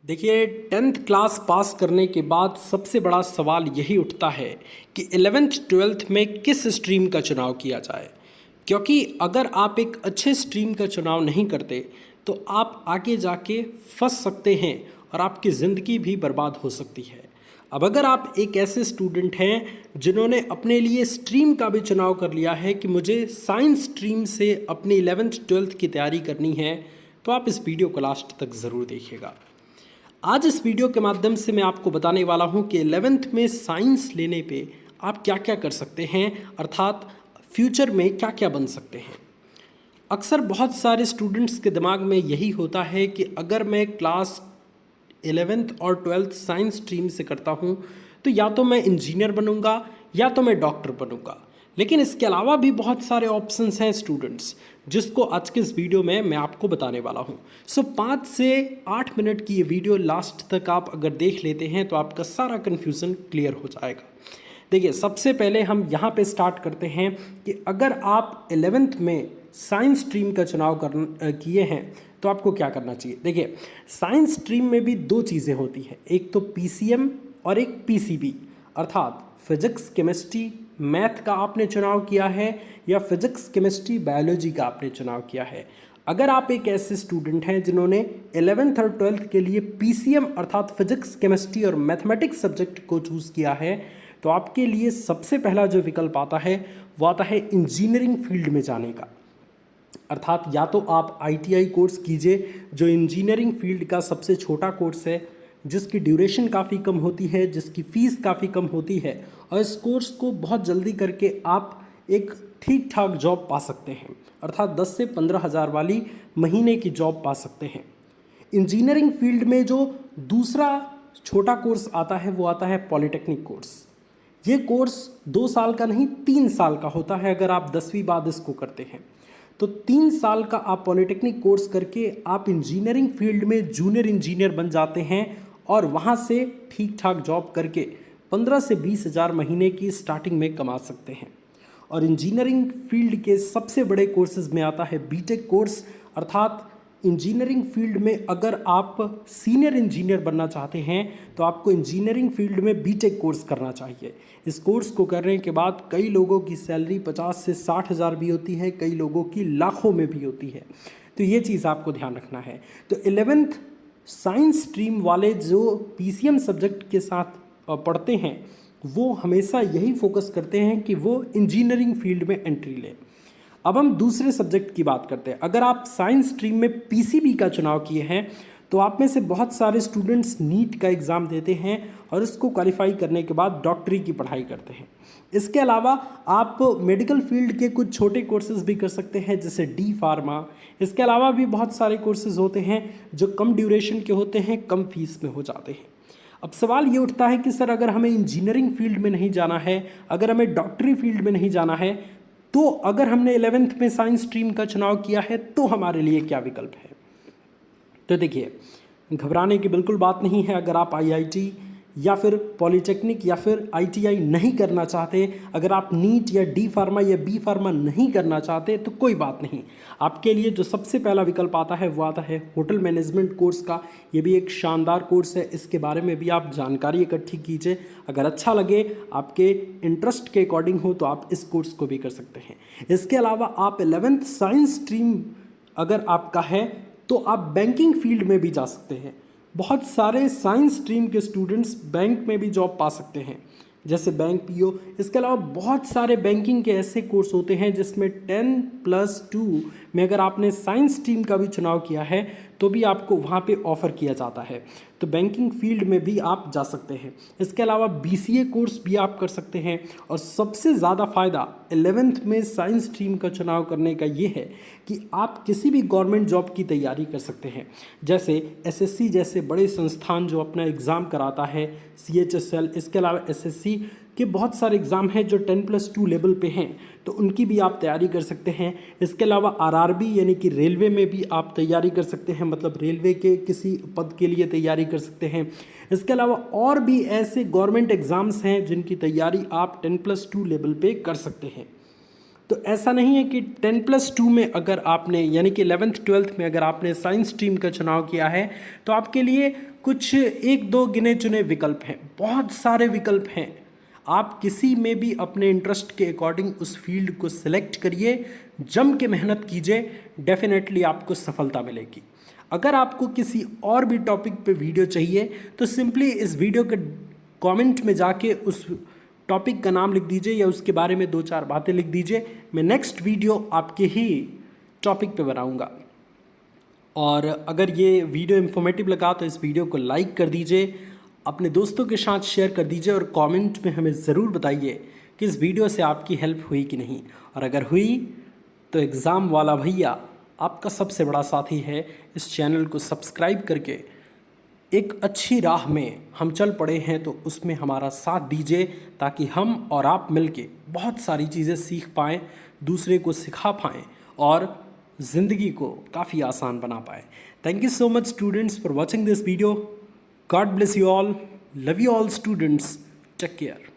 देखिए, 10th class pass करने के बाद सबसे बड़ा सवाल यही उठता है कि 11th 12th में किस स्ट्रीम का चुनाव किया जाए। क्योंकि अगर आप एक अच्छे स्ट्रीम का चुनाव नहीं करते तो आप आगे जाके फंस सकते हैं और आपकी ज़िंदगी भी बर्बाद हो सकती है। अब अगर आप एक ऐसे स्टूडेंट हैं जिन्होंने अपने लिए स्ट्रीम का भी चुनाव कर लिया है कि मुझे साइंस स्ट्रीम से अपनी 11th 12th की तैयारी करनी है, तो आप इस वीडियो को लास्ट तक ज़रूर देखिएगा। आज इस वीडियो के माध्यम से मैं आपको बताने वाला हूं कि 11th में साइंस लेने पे आप क्या क्या कर सकते हैं, अर्थात फ्यूचर में क्या क्या बन सकते हैं। अक्सर बहुत सारे स्टूडेंट्स के दिमाग में यही होता है कि अगर मैं क्लास 11th और 12th साइंस स्ट्रीम से करता हूं तो या तो मैं इंजीनियर बनूंगा या तो मैं डॉक्टर बनूंगा। लेकिन इसके अलावा भी बहुत सारे ऑप्शंस हैं स्टूडेंट्स, जिसको आज के इस वीडियो में मैं आपको बताने वाला हूं। सो 5 से 8 मिनट की ये वीडियो लास्ट तक आप अगर देख लेते हैं तो आपका सारा कन्फ्यूज़न क्लियर हो जाएगा। देखिए, सबसे पहले हम यहाँ पे स्टार्ट करते हैं कि अगर आप 11th में साइंस स्ट्रीम का चुनाव किए हैं तो आपको क्या करना चाहिए। देखिए, साइंस स्ट्रीम में भी दो चीज़ें होती हैं, एक तो पीसीएम और एक पीसीबी, अर्थात फिजिक्स केमिस्ट्री मैथ का आपने चुनाव किया है या फिजिक्स केमिस्ट्री बायोलॉजी का आपने चुनाव किया है। अगर आप एक ऐसे स्टूडेंट हैं जिन्होंने 11th और 12th के लिए पीसीएम अर्थात फिजिक्स केमिस्ट्री और मैथमेटिक्स सब्जेक्ट को चूज़ किया है तो आपके लिए सबसे पहला जो विकल्प आता है वो आता है इंजीनियरिंग फील्ड में जाने का। अर्थात या तो आप आईटीआई कोर्स कीजिए जो इंजीनियरिंग फील्ड का सबसे छोटा कोर्स है, जिसकी ड्यूरेशन काफ़ी कम होती है, जिसकी फ़ीस काफ़ी कम होती है और इस कोर्स को बहुत जल्दी करके आप एक ठीक ठाक जॉब पा सकते हैं, अर्थात 10 से 15 हज़ार वाली महीने की जॉब पा सकते हैं। इंजीनियरिंग फील्ड में जो दूसरा छोटा कोर्स आता है वो आता है पॉलिटेक्निक कोर्स। ये कोर्स 2 साल का नहीं 3 साल का होता है अगर आप 10वीं बाद इसको करते हैं तो 3 साल का आप पॉलिटेक्निक कोर्स करके आप इंजीनियरिंग फील्ड में जूनियर इंजीनियर बन जाते हैं और वहाँ से ठीक ठाक जॉब करके 15 से 20 हज़ार महीने की स्टार्टिंग में कमा सकते हैं। और इंजीनियरिंग फील्ड के सबसे बड़े कोर्सेज में आता है बीटेक कोर्स, अर्थात इंजीनियरिंग फील्ड में अगर आप सीनियर इंजीनियर बनना चाहते हैं तो आपको इंजीनियरिंग फील्ड में बीटेक कोर्स करना चाहिए। इस कोर्स को करने के बाद कई लोगों की सैलरी 50 से 60 हज़ार भी होती है, कई लोगों की लाखों में भी होती है। तो ये चीज़ आपको ध्यान रखना है। तो 11th साइंस स्ट्रीम वाले जो पीसीएम सब्जेक्ट के साथ पढ़ते हैं वो हमेशा यही फोकस करते हैं कि वो इंजीनियरिंग फील्ड में एंट्री लें। अब हम दूसरे सब्जेक्ट की बात करते हैं। अगर आप साइंस स्ट्रीम में पीसीबी का चुनाव किए हैं तो आप में से बहुत सारे स्टूडेंट्स नीट का एग्ज़ाम देते हैं और इसको क्वालिफाई करने के बाद डॉक्टरी की पढ़ाई करते हैं। इसके अलावा आप मेडिकल फील्ड के कुछ छोटे कोर्सेज भी कर सकते हैं जैसे डी फार्मा। इसके अलावा भी बहुत सारे कोर्सेज होते हैं जो कम ड्यूरेशन के होते हैं, कम फीस में हो जाते हैं। अब सवाल ये उठता है कि सर अगर हमें इंजीनियरिंग फील्ड में नहीं जाना है, अगर हमें डॉक्टरी फील्ड में नहीं जाना है, तो अगर हमने 11th में साइंस स्ट्रीम का चुनाव किया है तो हमारे लिए क्या विकल्प है। तो देखिए, घबराने की बिल्कुल बात नहीं है। अगर आप आईआईटी या फिर पॉलिटेक्निक या फिर आईटीआई नहीं करना चाहते, अगर आप नीट या डी फार्मा या बी फार्मा नहीं करना चाहते तो कोई बात नहीं। आपके लिए जो सबसे पहला विकल्प आता है वो आता है होटल मैनेजमेंट कोर्स का। ये भी एक शानदार कोर्स है, इसके बारे में भी आप जानकारी इकट्ठी कीजिए। अगर अच्छा लगे, आपके इंटरेस्ट के अकॉर्डिंग हो तो आप इस कोर्स को भी कर सकते हैं। इसके अलावा आप 11th साइंस स्ट्रीम अगर आपका है तो आप बैंकिंग फील्ड में भी जा सकते हैं। बहुत सारे साइंस स्ट्रीम के स्टूडेंट्स बैंक में भी जॉब पा सकते हैं, जैसे बैंक पीओ। इसके अलावा बहुत सारे बैंकिंग के ऐसे कोर्स होते हैं जिसमें 10+2 में अगर आपने साइंस स्ट्रीम का भी चुनाव किया है तो भी आपको वहाँ पे ऑफ़र किया जाता है। तो बैंकिंग फील्ड में भी आप जा सकते हैं। इसके अलावा बीसीए कोर्स भी आप कर सकते हैं। और सबसे ज़्यादा फ़ायदा 11th में साइंस स्ट्रीम का चुनाव करने का ये है कि आप किसी भी गवर्नमेंट जॉब की तैयारी कर सकते हैं, जैसे एसएससी जैसे बड़े संस्थान जो अपना एग्ज़ाम कराता है, सीएचएसएल। इसके अलावा एसएससी के बहुत सारे एग्ज़ाम हैं जो 10+2 लेवल पे हैं, तो उनकी भी आप तैयारी कर सकते हैं। इसके अलावा आरआरबी यानी कि रेलवे में भी आप तैयारी कर सकते हैं, मतलब रेलवे के किसी पद के लिए तैयारी कर सकते हैं। इसके अलावा और भी ऐसे गवर्नमेंट एग्ज़ाम्स हैं जिनकी तैयारी आप 10+2 लेवल पे कर सकते हैं। तो ऐसा नहीं है कि 10+2 में अगर आपने यानी कि 11th 12th में अगर आपने साइंस स्ट्रीम का चुनाव किया है तो आपके लिए कुछ एक दो गिने चुने विकल्प हैं, बहुत सारे विकल्प हैं। आप किसी में भी अपने इंटरेस्ट के अकॉर्डिंग उस फील्ड को सिलेक्ट करिए, जम के मेहनत कीजिए, डेफिनेटली आपको सफलता मिलेगी। अगर आपको किसी और भी टॉपिक पे वीडियो चाहिए तो सिंपली इस वीडियो के कमेंट में जाके उस टॉपिक का नाम लिख दीजिए या उसके बारे में 2-4 बातें लिख दीजिए। मैं नेक्स्ट वीडियो आपके ही टॉपिक पे बनाऊंगा। और अगर ये वीडियो इन्फॉर्मेटिव लगा तो इस वीडियो को लाइक कर दीजिए, अपने दोस्तों के साथ शेयर कर दीजिए और कमेंट में हमें ज़रूर बताइए कि इस वीडियो से आपकी हेल्प हुई कि नहीं। और अगर हुई तो एग्ज़ाम वाला भैया आपका सबसे बड़ा साथी है। इस चैनल को सब्सक्राइब करके एक अच्छी राह में हम चल पड़े हैं तो उसमें हमारा साथ दीजिए, ताकि हम और आप मिलके बहुत सारी चीज़ें सीख पाएँ, दूसरे को सिखा पाएँ और ज़िंदगी को काफ़ी आसान बना पाएँ। Thank you so much students for watching this video. God bless you all, love you all students, take care.